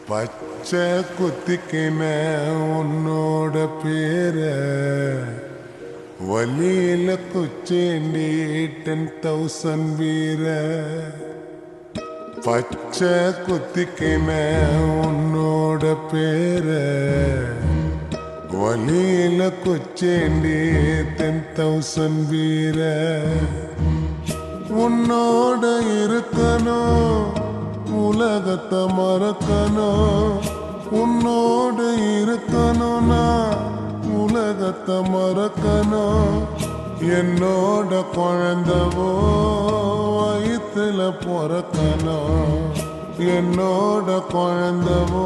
பச்சை குத்திக்கின உன்னோட பேர வலியில குச்சேண்டி 10,000 வீர பச்சை குத்திக்கின உன்னோட பேர வலியில குச்சேண்டி 10,000 வீர உன்னோட இருக்கணும் உலகத்தை மறக்கணும் உன்னோடு இருக்கணும்னா உலகத்தை மறக்கணும் என்னோட குழந்தவோ வயிற்றுல பிறக்கணும் என்னோட குழந்தவோ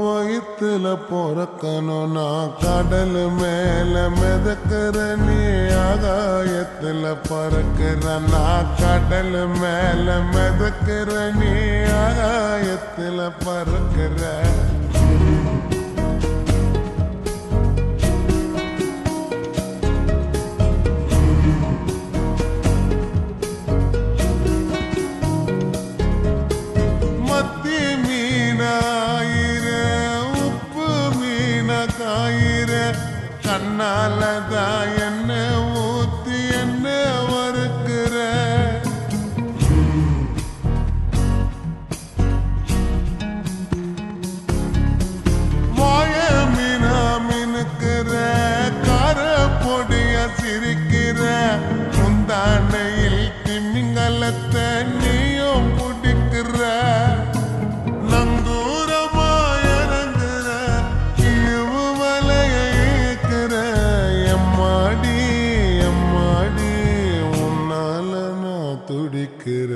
வயிற்றுல பிறக்கணும் நான் கடல் மேல மிதக்கிற நீ ஆகாயத்துல பறக்கிற நான் கடல் மேல மிதக்கிற நீ ஆகாயத்துல பறக்கிற கண்ணாலதான் என்ன ஊத்தி என்ன வறுக்கிற வாழ மீனா மினுக்கிற கார பொடிய சிரிக்கிற முந்தானையில் திமிங்கலத்தை நீயும் பிடிக்கிற துடிக்கிற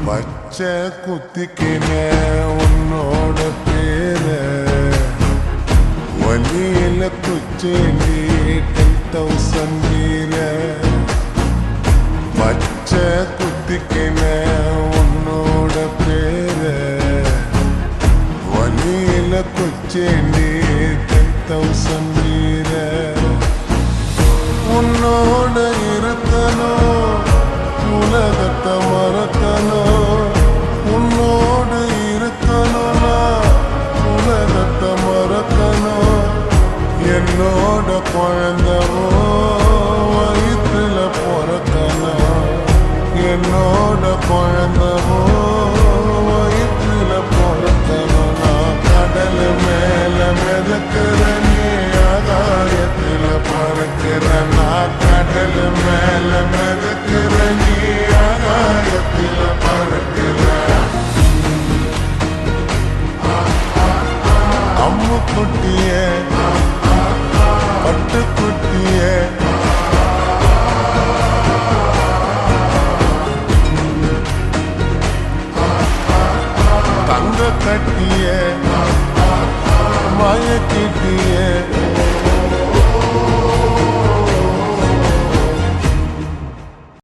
பச்சை குத்திக்கின உன்னோட பேர வலியில குச்சேண்டி 10,000 வீர பச்சை குத்திக்கின உன்னோட பேர வலியில குச்சேண்டி 10,000 வீர உன்னோட இருக்கணும் உலகத்தை மறக்கணும் உன்னோடு இருக்கணும்னா உலகத்தை மறக்கணும் என்னோட குழந்தவோ வயிற்றுல பிறக்கணும் என்னோட குழந்தவோ வயிற்றுல பிறக்கணும் நான் கடல் மேல மிதக்கிற நீ ஆகாயத்துல பறக்கிற நான் கடல் மேல மிதக்கிற நீ ஆகாயத்துல பறக்கிற அம்மு குட்டிய பட்டு குட்டிய தங்க கட்டிய மயக்கிட்டிய